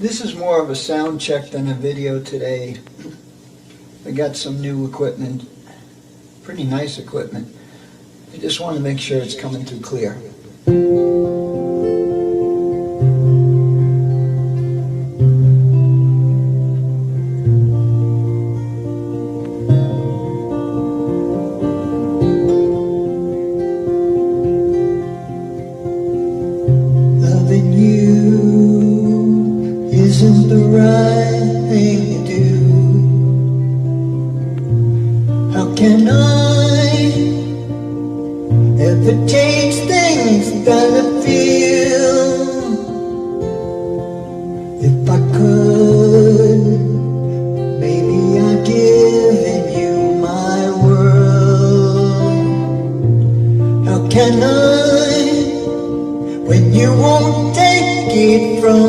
This is more of a sound check than a video today. I got some new equipment, pretty nice equipment. I just want to make sure it's coming through clear. Loving you isn't the right thing to do. How can I ever change things that I feel? If I could, maybe I'd give you my world. How can I, when you won't take it from